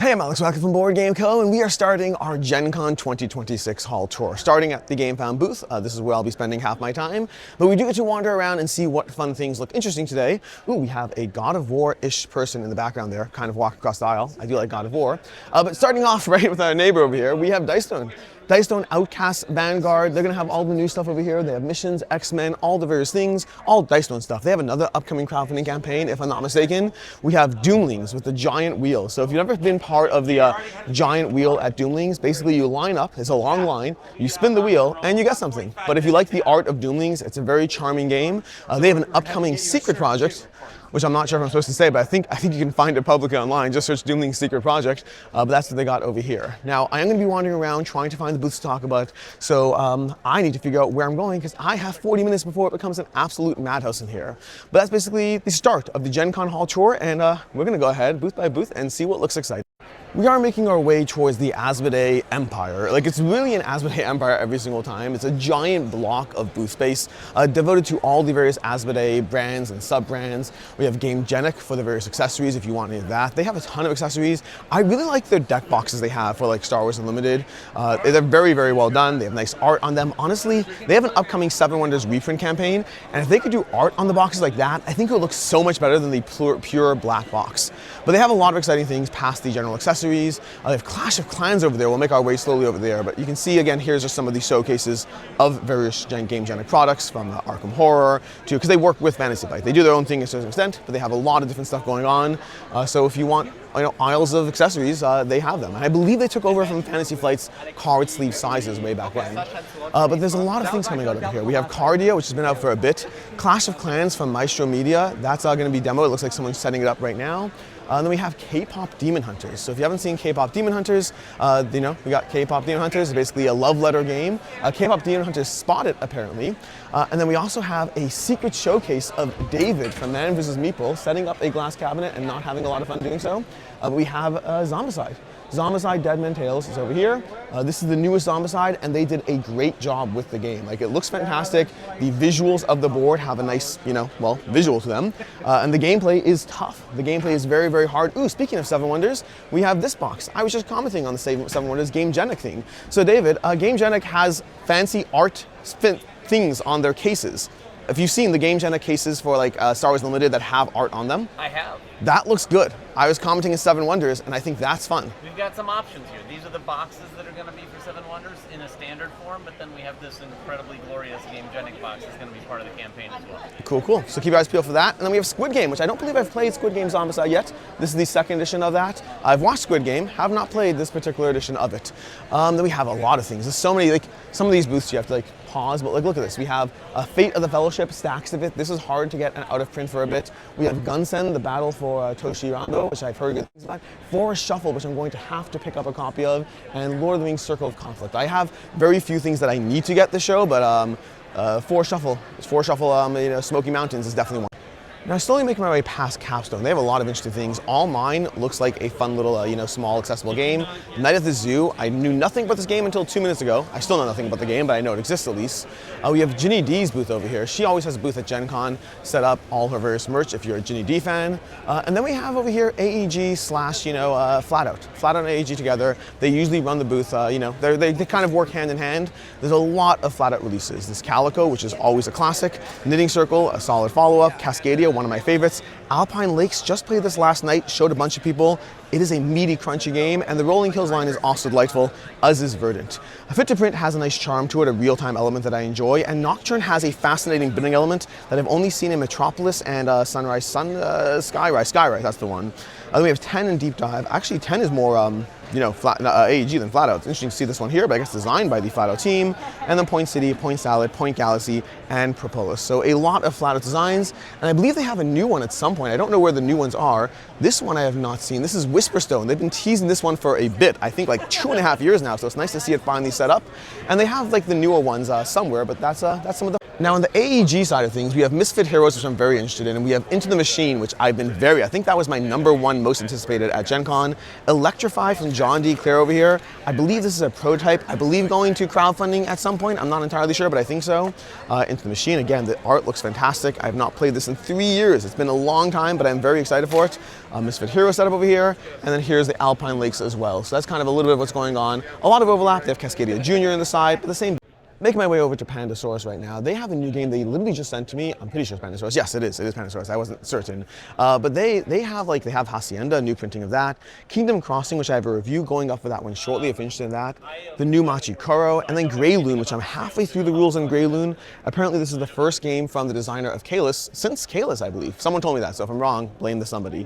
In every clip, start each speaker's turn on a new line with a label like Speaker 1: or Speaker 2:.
Speaker 1: Hey, I'm Alex Wackett from Board Game Co., and we are starting our Gencon 2026 Hall Tour. Starting at the GameFound booth, this is where I'll be spending half my time, but we do get to wander around and see what fun things look interesting today. Ooh, we have a God of War-ish person in the background there, kind of walking across the aisle. I do like God of War. But starting off right with our neighbor over here, we have Dicestone. Dicestone, Outcast, Vanguard, they're going to have all the new stuff over here. They have missions, X-Men, all the various things, all Dicestone stuff. They have another upcoming crowdfunding campaign, if I'm not mistaken. We have Doomlings with the giant wheel. So if you've ever been part of the giant wheel at Doomlings, basically you line up, it's a long line, you spin the wheel, and you get something. But if you like the art of Doomlings, it's a very charming game. They have an upcoming secret project, which I'm not sure if I'm supposed to say, but I think you can find it publicly online. Just search Doomlings Secret Project, but that's what they got over here. Now, I am going to be wandering around trying to find the booths to talk about, so I need to figure out where I'm going because I have 40 minutes before it becomes an absolute madhouse in here. But that's basically the start of the Gen Con Hall Tour, and we're going to go ahead booth by booth and see what looks exciting. We are making our way towards the Asmodee Empire. Like, it's really an Asmodee Empire every single time. It's a giant block of booth space devoted to all the various Asmodee brands and sub-brands. We have Game Genic for the various accessories if you want any of that. They have a ton of accessories. I really like their deck boxes they have for like Star Wars Unlimited. They're very, very well done. They have nice art on them. Honestly, they have an upcoming Seven Wonders reprint campaign, and if they could do art on the boxes like that, I think it would look so much better than the pure black box. But they have a lot of exciting things past the general accessories. They have Clash of Clans over there. We'll make our way slowly over there, but you can see again, here's just some of the showcases of various Game Genic products from Arkham Horror to, because they work with Fantasy Flight. They do their own thing to a certain extent, but they have a lot of different stuff going on. So if you want aisles of accessories, they have them. And I believe they took over from Fantasy Flight's card sleeve sizes way back when. But there's a lot of things coming out over here. We have Cardia, which has been out for a bit. Clash of Clans from Maestro Media. That's going to be demoed. It looks like someone's setting it up right now. And then we have K-pop Demon Hunters. So if you haven't seen K-pop Demon Hunters, we got K-pop Demon Hunters, basically a love letter game. K-pop Demon Hunters spotted apparently. And then we also have a secret showcase of David from Man vs. Meeple setting up a glass cabinet and not having a lot of fun doing so. We have Zombicide. Zombicide Dead Man Tales is over here. This is the newest Zombicide, and they did a great job with the game. Like, it looks fantastic. The visuals of the board have a nice, visual to them. And the gameplay is tough. The gameplay is very, very hard. Ooh, speaking of Seven Wonders, we have this box. I was just commenting on the Seven Wonders Game Genic thing. So David, Game Genic has fancy art things on their cases. Have you seen the Game Genic cases for like Star Wars Unlimited that have art on them? I have. That looks good. I was commenting on Seven Wonders, and I think that's fun.
Speaker 2: We've got some options here. These are the boxes that are going to be for Seven Wonders in a standard form, but then we have this incredibly glorious Game Genic box that's going to be part of the campaign as well. Cool,
Speaker 1: cool. So keep your eyes peeled for that. And then we have Squid Game, which I don't believe I've played Squid Game Zombicide yet. This is the second edition of that. I've watched Squid Game, have not played this particular edition of it. Then we have a lot of things. There's so many, like, some of these booths you have to pause, but look at this. We have Fate of the Fellowship, stacks of it. This is hard to get out of print for a bit. We have Gunsen, the battle for Toshirando, which I've heard good things about. Forest Shuffle, which I'm going to have to pick up a copy of, and Lord of the Rings Circle of Conflict. I have very few things that I need to get this show, but Forest Shuffle, Smoky Mountains is definitely one. Now, slowly making my way past Capstone. They have a lot of interesting things. All Mine looks like a fun little, small, accessible game. Night at the Zoo. I knew nothing about this game until 2 minutes ago. I still know nothing about the game, but I know it exists at least. We have Ginny D's booth over here. She always has a booth at Gen Con, set up all her various merch if you're a Ginny D fan. And then we have over here AEG / Flatout. Flatout and AEG together. They usually run the booth, they kind of work hand in hand. There's a lot of Flatout releases. This Calico, which is always a classic. Knitting Circle, a solid follow-up. Cascadia, one of my favorites. Alpine Lakes, just played this last night, showed a bunch of people. It is a meaty, crunchy game, and the Rolling Kills line is also delightful, as is Verdant. Fit to Print has a nice charm to it, a real-time element that I enjoy, and Nocturne has a fascinating bidding element that I've only seen in Metropolis and Skyrise, that's the one. Then we have 10 and Deep Dive. Actually, 10 is more AEG than Flatout. It's interesting to see this one here, but I guess designed by the Flatout team. And then Point City, Point Salad, Point Galaxy, and Propolis. So a lot of Flatout designs, and I believe they have a new one at some point. I don't know where the new ones are. This one I have not seen. This is Whisperstone. They've been teasing this one for a bit, I think like 2.5 years now, so it's nice to see it finally set up. And they have like the newer ones somewhere, but that's some of the... Now on the AEG side of things, we have Misfit Heroes, which I'm very interested in, and we have Into the Machine, which I think that was my #1 most anticipated at Gen Con. Electrify from John D. Clare over here. I believe this is a prototype. I believe going to crowdfunding at some point. I'm not entirely sure, but I think so. Into the Machine, again, the art looks fantastic. I have not played this in 3 years. It's been a long time, but I'm very excited for it. Misfit Hero setup over here, and then here's the Alpine Lakes as well. So that's kind of a little bit of what's going on. A lot of overlap. They have Cascadia Jr. on the side, but the same. Making my way over to Pandasaurus right now. They have a new game they literally just sent to me. I'm pretty sure it's Pandasaurus. Yes, it is Pandasaurus. I wasn't certain. But they have Hacienda, a new printing of that. Kingdom Crossing, which I have a review going up for that one shortly if you're interested in that. The new Machikoro, and then Greyloon, which I'm halfway through the rules on Greyloon. Apparently this is the first game from the designer of Kalis, since Kalis, I believe. Someone told me that, so if I'm wrong, blame the somebody.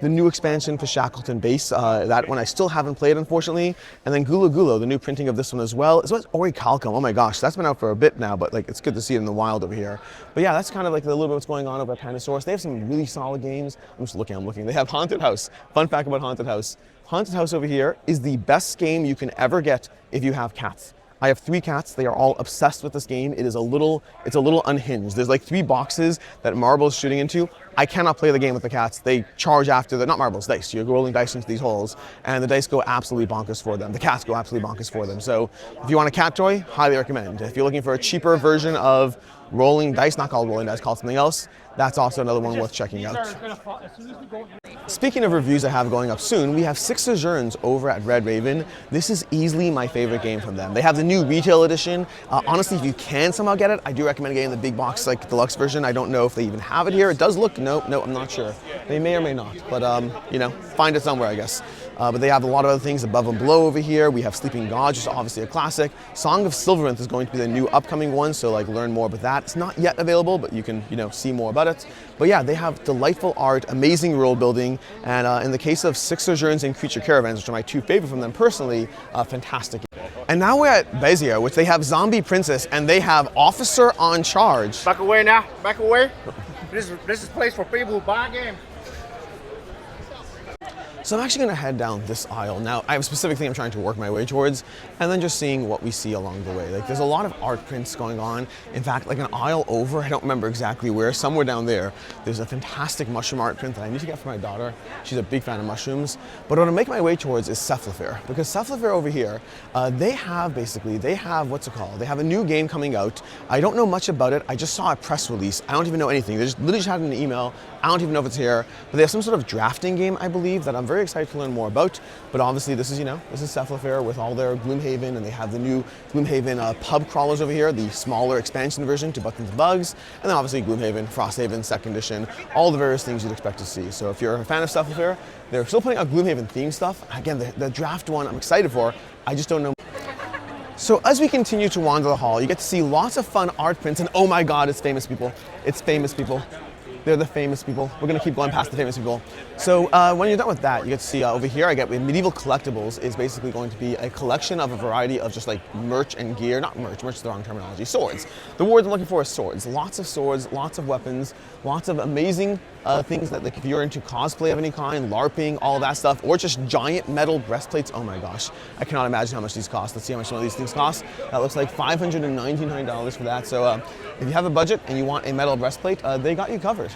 Speaker 1: The new expansion for Shackleton Base, that one I still haven't played, unfortunately. And then Gula Gulo, the new printing of this one as well, as well as Orichalcum. Oh my gosh, that's been out for a bit now, but like it's good to see it in the wild over here. But yeah, that's kind of like a little bit what's going on over at Pandasaurus. They have some really solid games. I'm looking. They have Haunted House. Fun fact about Haunted House. Haunted House over here is the best game you can ever get if you have cats. I have 3 cats. They are all obsessed with this game. It's a little unhinged. There's like 3 boxes that Marble's shooting into. I cannot play the game with the cats. They charge after not Marble's, dice. You're rolling dice into these holes, and the dice go absolutely bonkers for them. The cats go absolutely bonkers for them. So if you want a cat toy, highly recommend. If you're looking for a cheaper version of rolling dice, not called rolling dice, called something else, that's also another one worth checking out. Speaking of reviews I have going up soon, we have Six Sojourns over at Red Raven. This is easily my favorite game from them. They have the new retail edition. Honestly, if you can somehow get it, I do recommend getting the big box, like deluxe version. I don't know if they even have it here. It does look, no, I'm not sure. They may or may not, but find it somewhere, I guess. But they have a lot of other things above and below over here. We have Sleeping Gods, which is obviously a classic. Song of Silveranth is going to be the new upcoming one, so like learn more about that. It's not yet available, but you can see more about it. But yeah, they have delightful art, amazing world building, and in the case of Six Sojourns and Creature Caravans, which are my 2 favorite from them personally, fantastic. And now we're at Bezier, which they have Zombie Princess, and they have Officer on Charge.
Speaker 3: Back away now, back away. This is a place for people who buy games.
Speaker 1: So I'm actually going to head down this aisle. Now, I have a specific thing I'm trying to work my way towards, and then just seeing what we see along the way. Like, there's a lot of art prints going on. In fact, like an aisle over, I don't remember exactly where, somewhere down there, there's a fantastic mushroom art print that I need to get for my daughter. She's a big fan of mushrooms. But what I'm making my way towards is Cephalofair, because Cephalofair over here, they have what's it called? They have a new game coming out. I don't know much about it. I just saw a press release. I don't even know anything. They just literally just had an email. I don't even know if it's here, but they have some sort of drafting game, I believe, that I'm very excited to learn more about. But obviously this is Cephalofair with all their Gloomhaven, and they have the new Gloomhaven pub crawlers over here, the smaller expansion version to Buttons and Bugs, and then obviously Gloomhaven, Frosthaven, 2nd edition, all the various things you'd expect to see. So if you're a fan of Cephalofair, they're still putting out Gloomhaven theme stuff. Again, the draft one I'm excited for, I just don't know. So as we continue to wander the hall, you get to see lots of fun art prints, and oh my god, it's famous people. It's famous people. They're the famous people. We're going to keep going past the famous people. So when you're done with that, you get to see over here, I get Medieval Collectibles is basically going to be a collection of a variety of just like merch and gear. Not merch is the wrong terminology. Swords. The word I'm looking for is swords. Lots of swords, lots of weapons, lots of amazing things that, like, if you're into cosplay of any kind, LARPing, all that stuff, or just giant metal breastplates. Oh my gosh, I cannot imagine how much these cost. Let's see how much some of these things cost. That looks like $599 for that. So if you have a budget and you want a metal breastplate, they got you covered.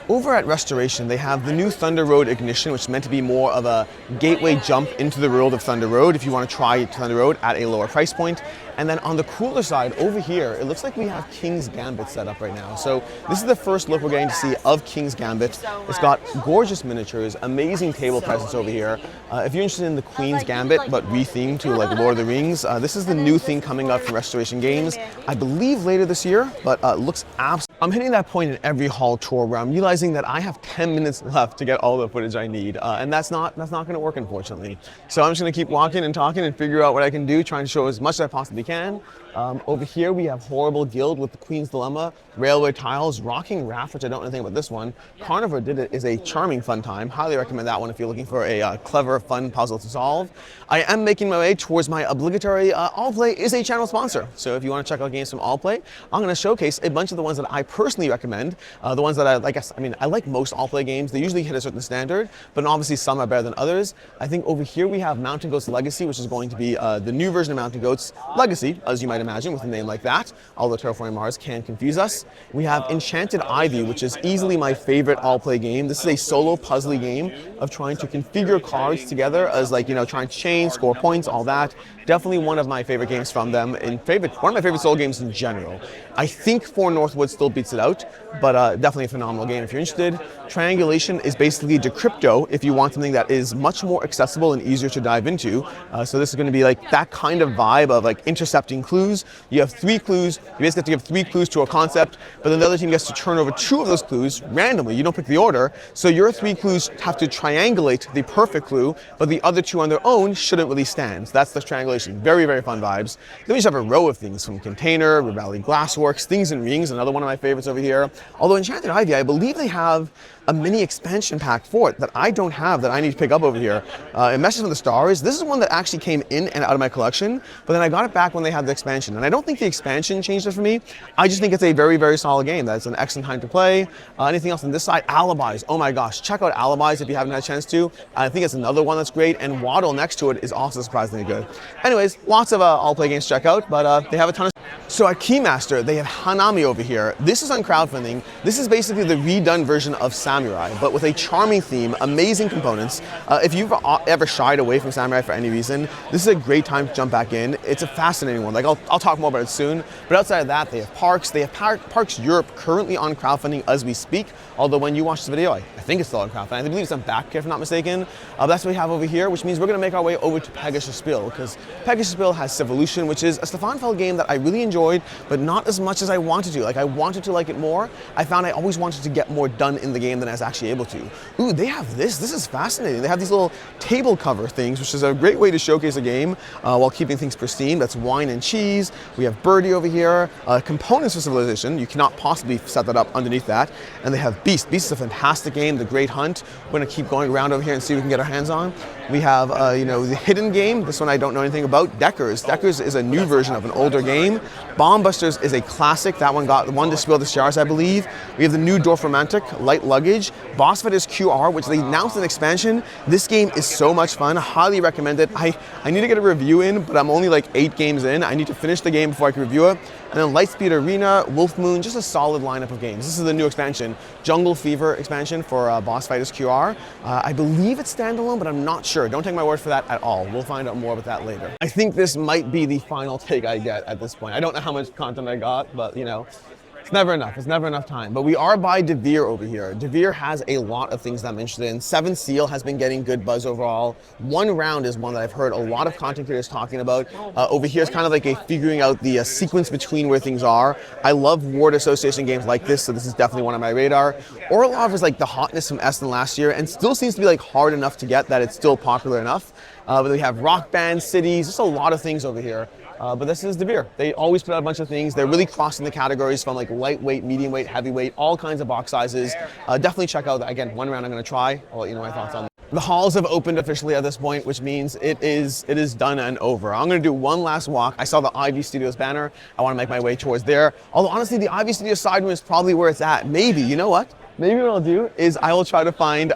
Speaker 1: Over at Restoration, they have the new Thunder Road Ignition, which is meant to be more of a gateway jump into the world of Thunder Road if you want to try Thunder Road at a lower price point. And then on the cooler side, over here, it looks like we have King's Gambit set up right now. So this is the first look we're getting to see of King's Gambit. It's got gorgeous miniatures, amazing table presence over here. If you're interested in the Queen's Gambit, but rethemed to like Lord of the Rings, this is the new thing coming up from Restoration Games. I believe later this year, but looks absolutely. I'm hitting that point in every hall tour where I'm realizing that I have 10 minutes left to get all the footage I need, and that's not going to work, unfortunately. So I'm just going to keep walking and talking and figure out what I can do, trying to show as much as I possibly can. Over here we have Horrible Guild with the Queen's Dilemma, Railway Tiles, Rocking Raft, which I don't know anything about this one. Carnivore Did It is a charming fun time. Highly recommend that one if you're looking for a clever, fun puzzle to solve. I am making my way towards my obligatory Allplay is a channel sponsor. So if you want to check out games from Allplay, I'm going to showcase a bunch of the ones that I personally recommend, the ones that I like most Allplay games. They usually hit a certain standard, but obviously some are better than others. I think over here we have Mountain Goats Legacy, which is going to be the new version of Mountain Goats Legacy, as you might imagine, with a name like that, although Terraforming Mars can confuse us. We have Enchanted Ivy, which is easily my favorite Allplay game. This is a solo puzzly game of trying to configure cards together as trying to chain, score points, all that. Definitely one of my favorite games from them, one of my favorite solo games in general. I think Four Northwood still beats it out, but definitely a phenomenal game if you're interested. Triangulation is basically Decrypto if you want something that is much more accessible and easier to dive into. So this is going to be like that kind of vibe of like intercepting clues. You have 3 clues, you basically have to give 3 clues to a concept, but then the other team gets to turn over 2 of those clues randomly. You don't pick the order, so your 3 clues have to triangulate the perfect clue, but the other 2 on their own shouldn't really stand. So that's the triangulation. Very, very fun vibes. Then we just have a row of things from Container, Rebellion Glassworks, Things and Rings, another one of my favorites over here. Although Enchanted Ivy, I believe they have a mini expansion pack for it that I don't have that I need to pick up over here. In Message from the Stars, this is one that actually came in and out of my collection, but then I got it back when they had the expansion. And I don't think the expansion changed it for me. I just think it's a very, very solid game. That's an excellent time to play. Anything else on this side? Alibis. Oh my gosh, check out Alibis if you haven't had a chance to. I think it's another one that's great, and Waddle next to it is also surprisingly good. Anyways, lots of Allplay games to check out, but they have a ton of... So at Keymaster, they have Hanami over here. This is on crowdfunding. This is basically the redone version of Samurai, but with a charming theme, amazing components. If you've ever shied away from Samurai for any reason, this is a great time to jump back in. It's a fascinating one. Like I'll talk more about it soon. But outside of that, they have Parks. They have Parks Europe currently on crowdfunding as we speak. Although when you watch this video, I think it's still on crowdfunding. I believe it's on back, if I'm not mistaken. That's what we have over here, which means we're going to make our way over to Pegasus Spill, because Pegasus Spill has Civolution, which is a Stefanfeld game that I really enjoyed, but not as much as I wanted to. Like I wanted to like it more. I found I always wanted to get more done in the game than I was actually able to. Ooh, they have this. This is fascinating. They have these little table cover things, which is a great way to showcase a game while keeping things pristine. That's wine and cheese. We have Birdie over here. Components for Civilization. You cannot possibly set that up underneath that. And they have Beast. Beast is a fantastic game. The Great Hunt. We're going to keep going around over here and see what we can get our hands on. We have, the Hidden Game. This one I don't know anything about. Deckers. Deckers is a new version of an older game. Bomb Busters is a classic. That one got to Spill the Stars, I believe. We have the new Dorfromantic, Light Luggage. Boss Fight is QR, which they announced an expansion. This game is so much fun. Highly recommend it. I need to get a review in, but I'm only like 8 games in. I need to finish the game before I can review it. And then Lightspeed Arena, Wolf Moon, just a solid lineup of games. This is the new expansion, Jungle Fever expansion for Boss Fight is QR. I believe it's standalone, but I'm not sure. Don't take my word for that at all. We'll find out more about that later. I think this might be the final take I get at this point. I don't know how much content I got, but it's never enough. It's never enough time. But we are by Devir over here. Devir has a lot of things that I'm interested in. 7 Seal has been getting good buzz overall. One Round is one that I've heard a lot of content creators talking about. Over here is kind of like a figuring out the sequence between where things are. I love word association games like this, so this is definitely one on my radar. Orlov is like the hotness from Essen last year and still seems to be like hard enough to get that it's still popular enough. But we have Rock Band, Cities, just a lot of things over here. But this is Devir. They always put out a bunch of things. They're really crossing the categories from like lightweight, medium weight, heavyweight, all kinds of box sizes. Definitely check out, again, One Round I'm going to try. I'll let you know my thoughts on that. The halls have opened officially at this point, which means it is done and over. I'm going to do one last walk. I saw the Ivy Studios banner. I want to make my way towards there. Although honestly, the Ivy Studios side room is probably where it's at. Maybe, you know what? Maybe what I'll do is I will try to find,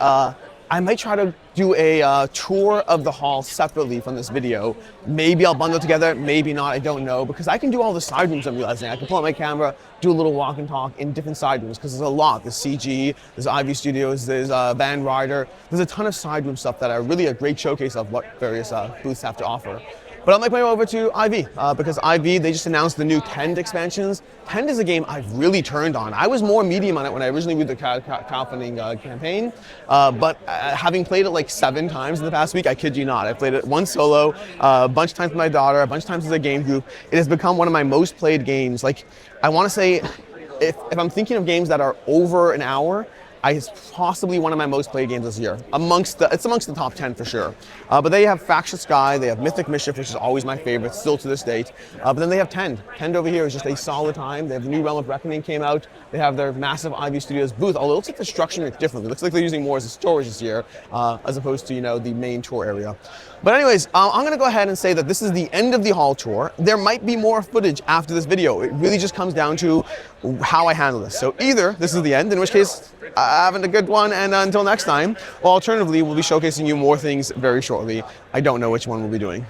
Speaker 1: I might try to do a tour of the hall separately from this video. Maybe I'll bundle it together, maybe not, I don't know, because I can do all the side rooms I'm realizing. I can pull out my camera, do a little walk and talk in different side rooms, because there's a lot. There's CG, there's Ivy Studios, there's Van Ryder. There's a ton of side room stuff that are really a great showcase of what various booths have to offer. But I'll make my way over to IV, because IV, they just announced the new Tend expansions. Tend is a game I've really turned on. I was more medium on it when I originally did the crowdfunding campaign, but having played it like 7 times in the past week, I kid you not. I played it once solo, a bunch of times with my daughter, a bunch of times as a game group. It has become one of my most played games. Like, I want to say, if I'm thinking of games that are over an hour, It's possibly one of my most played games this year. It's amongst the top 10 for sure. But they have Factious Sky, they have Mythic Mischief, which is always my favorite, still to this date. But then they have Tend. Tend over here is just a solid time. They have the new Realm of Reckoning came out. They have their massive Ivy Studios booth, although it looks like the structure is different. It looks like they're using more as a storage this year, as opposed to, the main tour area. But anyways, I'm going to go ahead and say that this is the end of the hall tour. There might be more footage after this video. It really just comes down to how I handle this. So either this is the end, in which case, having a good one, and until next time, or alternatively, we'll be showcasing you more things very shortly. I don't know which one we'll be doing.